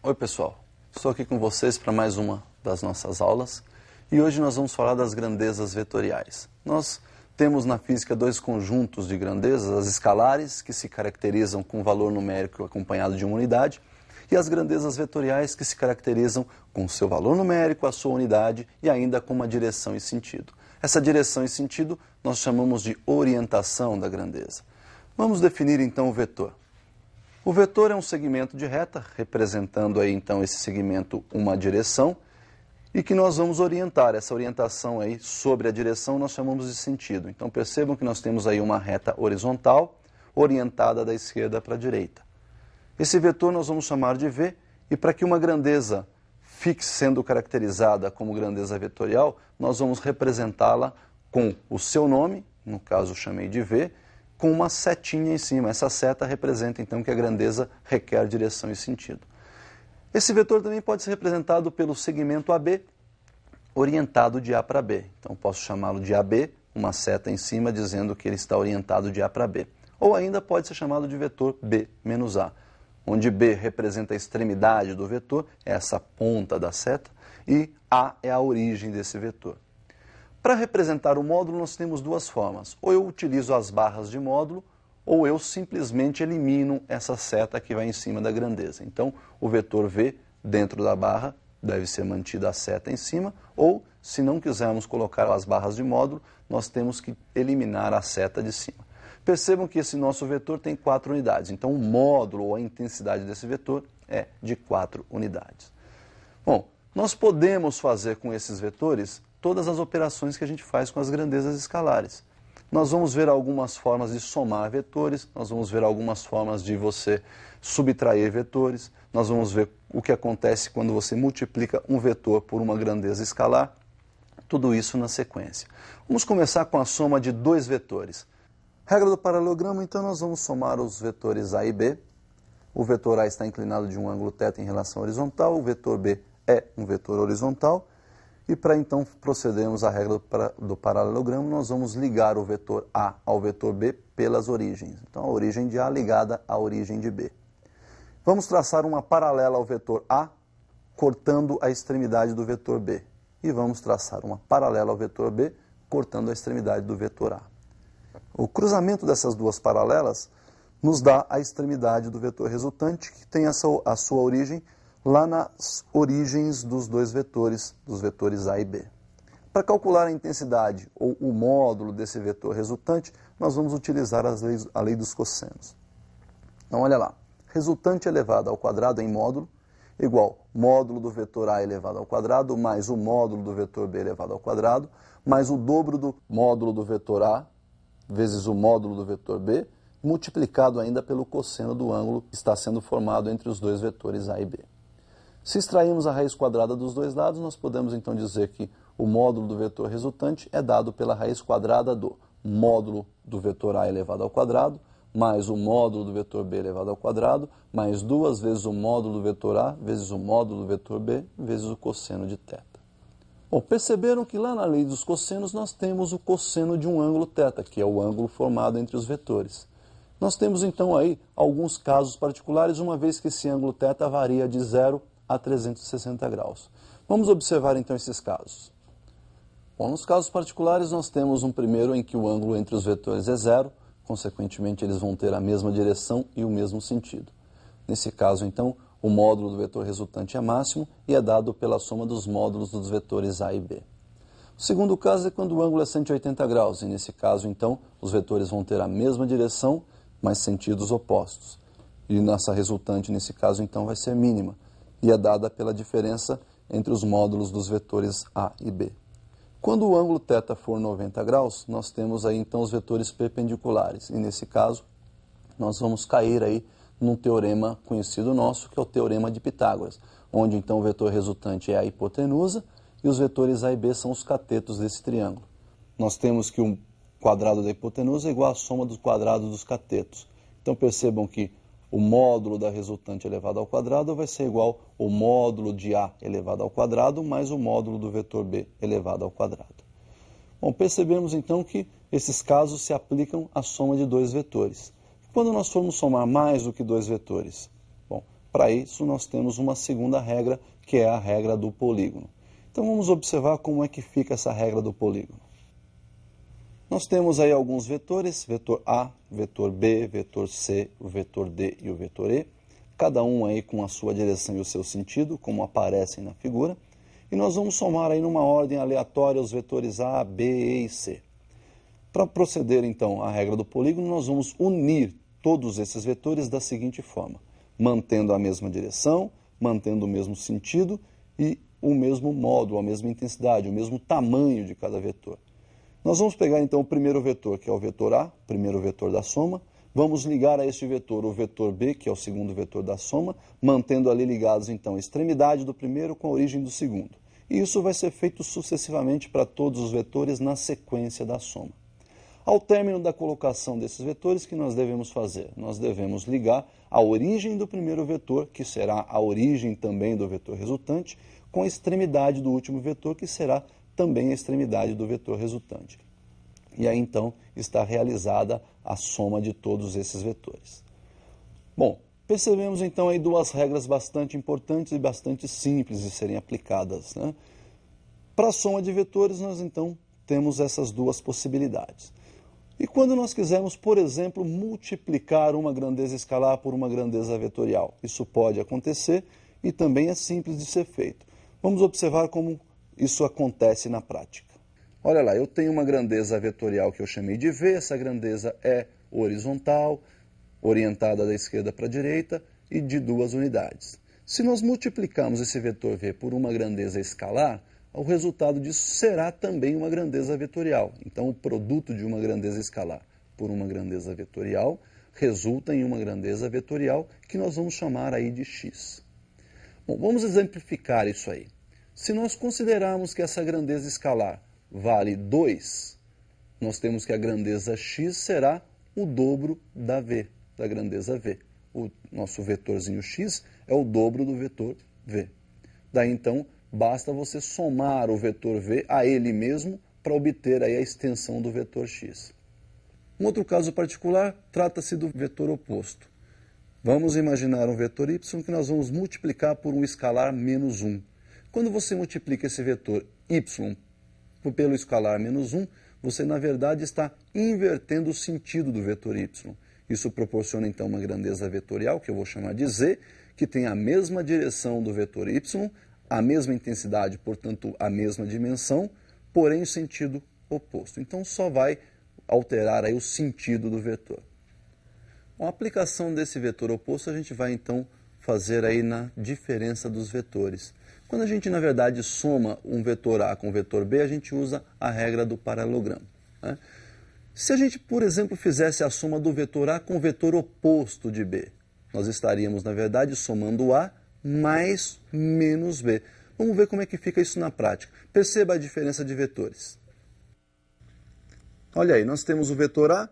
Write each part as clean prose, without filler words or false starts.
Oi pessoal, estou aqui com vocês para mais uma das nossas aulas e hoje nós vamos falar das grandezas vetoriais. Nós temos na física dois conjuntos de grandezas, as escalares, que se caracterizam com valor numérico acompanhado de uma unidade, e as grandezas vetoriais, que se caracterizam com seu valor numérico, a sua unidade e ainda com uma direção e sentido. Essa direção e sentido nós chamamos de orientação da grandeza. Vamos definir então o vetor. O vetor é um segmento de reta, representando aí então esse segmento uma direção, e que nós vamos orientar. Essa orientação aí sobre a direção nós chamamos de sentido. Então percebam que nós temos aí uma reta horizontal orientada da esquerda para a direita. Esse vetor nós vamos chamar de V, e para que uma grandeza fique sendo caracterizada como grandeza vetorial, nós vamos representá-la com o seu nome, no caso eu chamei de V, com uma setinha em cima. Essa seta representa então que a grandeza requer direção e sentido. Esse vetor também pode ser representado pelo segmento AB, orientado de A para B. Então posso chamá-lo de AB, uma seta em cima dizendo que ele está orientado de A para B. Ou ainda pode ser chamado de vetor B menos A, onde B representa a extremidade do vetor, essa ponta da seta, e A é a origem desse vetor. Para representar o módulo, nós temos duas formas. Ou eu utilizo as barras de módulo, ou eu simplesmente elimino essa seta que vai em cima da grandeza. Então, o vetor V, dentro da barra, deve ser mantida a seta em cima, ou, se não quisermos colocar as barras de módulo, nós temos que eliminar a seta de cima. Percebam que esse nosso vetor tem 4 unidades. Então, o módulo ou a intensidade desse vetor é de 4 unidades. Bom, nós podemos fazer com esses vetores todas as operações que a gente faz com as grandezas escalares. Nós vamos ver algumas formas de somar vetores, nós vamos ver algumas formas de você subtrair vetores, nós vamos ver o que acontece quando você multiplica um vetor por uma grandeza escalar, tudo isso na sequência. Vamos começar com a soma de 2 vetores. Regra do paralelogramo, então nós vamos somar os vetores A e B. O vetor A está inclinado de um ângulo θ em relação à horizontal, o vetor B é um vetor horizontal. E para então procedermos à regra do paralelogramo, nós vamos ligar o vetor A ao vetor B pelas origens. Então, a origem de A ligada à origem de B. Vamos traçar uma paralela ao vetor A, cortando a extremidade do vetor B. E vamos traçar uma paralela ao vetor B, cortando a extremidade do vetor A. O cruzamento dessas duas paralelas nos dá a extremidade do vetor resultante, que tem a sua origem lá nas origens dos dois vetores, dos vetores A e B. Para calcular a intensidade ou o módulo desse vetor resultante, nós vamos utilizar a lei dos cossenos. Então, olha lá. Resultante elevado ao quadrado em módulo, igual módulo do vetor A elevado ao quadrado, mais o módulo do vetor B elevado ao quadrado, mais o dobro do módulo do vetor A, vezes o módulo do vetor B, multiplicado ainda pelo cosseno do ângulo que está sendo formado entre os dois vetores A e B. Se extrairmos a raiz quadrada dos dois lados, nós podemos então dizer que o módulo do vetor resultante é dado pela raiz quadrada do módulo do vetor A elevado ao quadrado, mais o módulo do vetor B elevado ao quadrado, mais 2 vezes o módulo do vetor A, vezes o módulo do vetor B, vezes o cosseno de θ. Bom, perceberam que lá na lei dos cossenos nós temos o cosseno de um ângulo θ, que é o ângulo formado entre os vetores. Nós temos então aí alguns casos particulares, uma vez que esse ângulo θ varia de 0 a 360 graus. Vamos observar então esses casos. Bom, nos casos particulares nós temos um primeiro em que o ângulo entre os vetores é 0, consequentemente eles vão ter a mesma direção e o mesmo sentido. Nesse caso então, o módulo do vetor resultante é máximo e é dado pela soma dos módulos dos vetores A e B. O segundo caso é quando o ângulo é 180 graus, e nesse caso então, os vetores vão ter a mesma direção, mas sentidos opostos. E nossa resultante nesse caso então vai ser mínima, e é dada pela diferença entre os módulos dos vetores A e B. Quando o ângulo θ for 90 graus, nós temos aí então os vetores perpendiculares, e nesse caso nós vamos cair aí num teorema conhecido nosso, que é o teorema de Pitágoras, onde então o vetor resultante é a hipotenusa e os vetores A e B são os catetos desse triângulo. Nós temos que o quadrado da hipotenusa é igual à soma dos quadrados dos catetos. Então percebam que o módulo da resultante elevado ao quadrado vai ser igual ao módulo de A elevado ao quadrado mais o módulo do vetor B elevado ao quadrado. Bom, percebemos então que esses casos se aplicam à soma de 2 vetores. Quando nós formos somar mais do que 2 vetores? Bom, Para isso, nós temos uma segunda regra, que é a regra do polígono. Então vamos observar como é que fica essa regra do polígono. Nós temos aí alguns vetores, vetor A, vetor B, vetor C, o vetor D e o vetor E, cada um aí com a sua direção e o seu sentido, como aparecem na figura, e nós vamos somar aí numa ordem aleatória os vetores A, B, E e C. Para proceder então à regra do polígono, nós vamos unir todos esses vetores da seguinte forma, mantendo a mesma direção, mantendo o mesmo sentido e o mesmo módulo, a mesma intensidade, o mesmo tamanho de cada vetor. Nós vamos pegar então o primeiro vetor, que é o vetor A, primeiro vetor da soma, vamos ligar a este vetor o vetor B, que é o segundo vetor da soma, mantendo ali ligados então a extremidade do primeiro com a origem do segundo. E isso vai ser feito sucessivamente para todos os vetores na sequência da soma. Ao término da colocação desses vetores, o que nós devemos fazer? Nós devemos ligar a origem do primeiro vetor, que será a origem também do vetor resultante, com a extremidade do último vetor, que será também a extremidade do vetor resultante. E aí então está realizada a soma de todos esses vetores. Bom, percebemos então aí duas regras bastante importantes e bastante simples de serem aplicadas, né? Para a soma de vetores, nós então temos essas duas possibilidades. E quando nós quisermos, por exemplo, multiplicar uma grandeza escalar por uma grandeza vetorial, isso pode acontecer e também é simples de ser feito. Vamos observar como isso acontece na prática. Olha lá, eu tenho uma grandeza vetorial que eu chamei de V, essa grandeza é horizontal, orientada da esquerda para a direita e de 2 unidades. Se nós multiplicarmos esse vetor V por uma grandeza escalar, o resultado disso será também uma grandeza vetorial. Então, o produto de uma grandeza escalar por uma grandeza vetorial resulta em uma grandeza vetorial que nós vamos chamar aí de x. Bom, vamos exemplificar isso aí. Se nós considerarmos que essa grandeza escalar vale 2, nós temos que a grandeza x será o dobro da v, da grandeza v. O nosso vetorzinho x é o dobro do vetor v. Daí, então, basta você somar o vetor v a ele mesmo para obter aí a extensão do vetor x. Um outro caso particular trata-se do vetor oposto. Vamos imaginar um vetor y que nós vamos multiplicar por um escalar menos 1. Quando você multiplica esse vetor y pelo escalar menos 1, você na verdade está invertendo o sentido do vetor y. Isso proporciona então uma grandeza vetorial, que eu vou chamar de z, que tem a mesma direção do vetor y, a mesma intensidade, portanto a mesma dimensão, porém o sentido oposto. Então só vai alterar aí o sentido do vetor. Com a aplicação desse vetor oposto, a gente vai então fazer aí na diferença dos vetores. Quando a gente, na verdade, soma um vetor A com o vetor B, a gente usa a regra do paralelogramo, né? Se a gente, por exemplo, fizesse a soma do vetor A com o vetor oposto de B, nós estaríamos, na verdade, somando A mais menos B. Vamos ver como é que fica isso na prática. Perceba a diferença de vetores. Olha aí, nós temos o vetor A,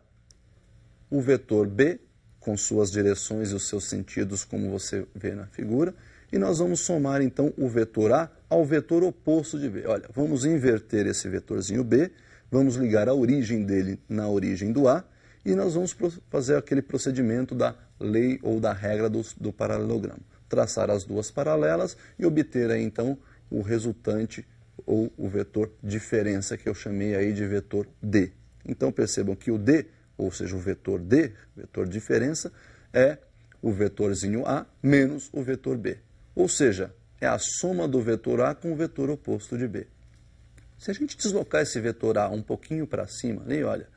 o vetor B, com suas direções e os seus sentidos, como você vê na figura, e nós vamos somar, então, o vetor A ao vetor oposto de B. Olha, vamos inverter esse vetorzinho B, vamos ligar a origem dele na origem do A, e nós vamos fazer aquele procedimento da lei ou da regra do paralelogramo. Traçar as duas paralelas e obter aí, então, o resultante ou o vetor diferença, que eu chamei aí de vetor D. Então, percebam que o D, ou seja, o vetor D, vetor diferença, é o vetorzinho A menos o vetor B. Ou seja, é a soma do vetor A com o vetor oposto de B. Se a gente deslocar esse vetor A um pouquinho para cima, ali, olha,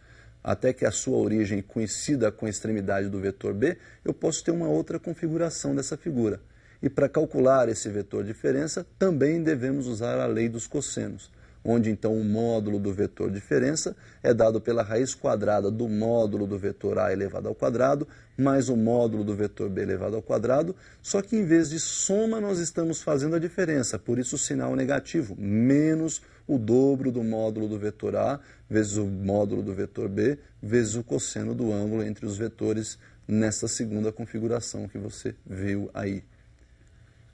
até que a sua origem coincida com a extremidade do vetor B, eu posso ter uma outra configuração dessa figura. E para calcular esse vetor diferença, também devemos usar a lei dos cossenos, onde então o módulo do vetor diferença é dado pela raiz quadrada do módulo do vetor A elevado ao quadrado, mais o módulo do vetor B elevado ao quadrado, só que em vez de soma nós estamos fazendo a diferença, por isso o sinal negativo, menos o dobro do módulo do vetor A, vezes o módulo do vetor B, vezes o cosseno do ângulo entre os vetores nessa segunda configuração que você viu aí.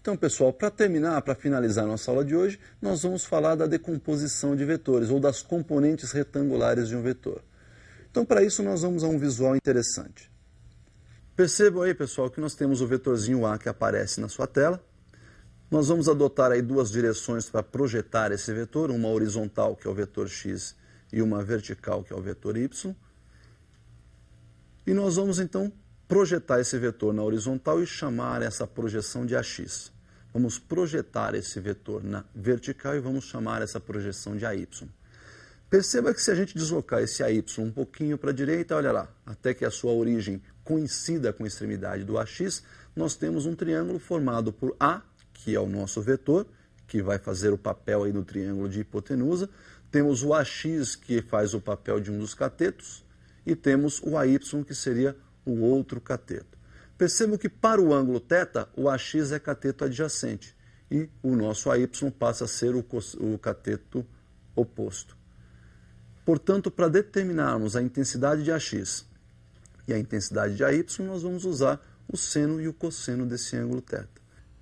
Então, pessoal, para terminar, para finalizar nossa aula de hoje, nós vamos falar da decomposição de vetores, ou das componentes retangulares de um vetor. Então, para isso, nós vamos a um visual interessante. Percebam aí, pessoal, que nós temos o vetorzinho A que aparece na sua tela. Nós vamos adotar aí duas direções para projetar esse vetor, uma horizontal, que é o vetor x, e uma vertical, que é o vetor y. E nós vamos, então, projetar esse vetor na horizontal e chamar essa projeção de AX. Vamos projetar esse vetor na vertical e vamos chamar essa projeção de AY. Perceba que se a gente deslocar esse AY um pouquinho para a direita, olha lá, até que a sua origem coincida com a extremidade do AX, nós temos um triângulo formado por A, que é o nosso vetor, que vai fazer o papel aí do triângulo de hipotenusa, temos o AX, que faz o papel de um dos catetos, e temos o AY, que seria o outro cateto. Percebam que para o ângulo θ, o AX é cateto adjacente, e o nosso AY passa a ser o cateto oposto. Portanto, para determinarmos a intensidade de AX e a intensidade de AY, nós vamos usar o seno e o cosseno desse ângulo θ.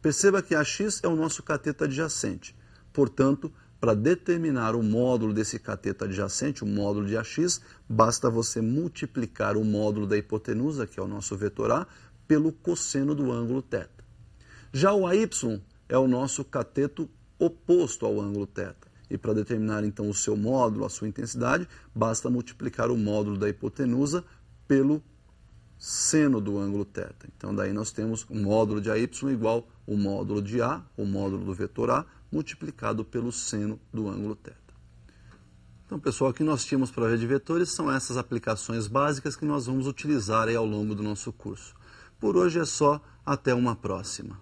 Perceba que AX é o nosso cateto adjacente. Portanto, para determinar o módulo desse cateto adjacente, o módulo de AX, basta você multiplicar o módulo da hipotenusa, que é o nosso vetor A, pelo cosseno do ângulo θ. Já o AY é o nosso cateto oposto ao ângulo θ. E para determinar então o seu módulo, a sua intensidade, basta multiplicar o módulo da hipotenusa pelo seno do ângulo θ. Então daí nós temos o módulo de AY igual o módulo de A, o módulo do vetor A, multiplicado pelo seno do ângulo θ. Então, pessoal, o que nós tínhamos para ver de vetores são essas aplicações básicas que nós vamos utilizar aí ao longo do nosso curso. Por hoje é só, até uma próxima.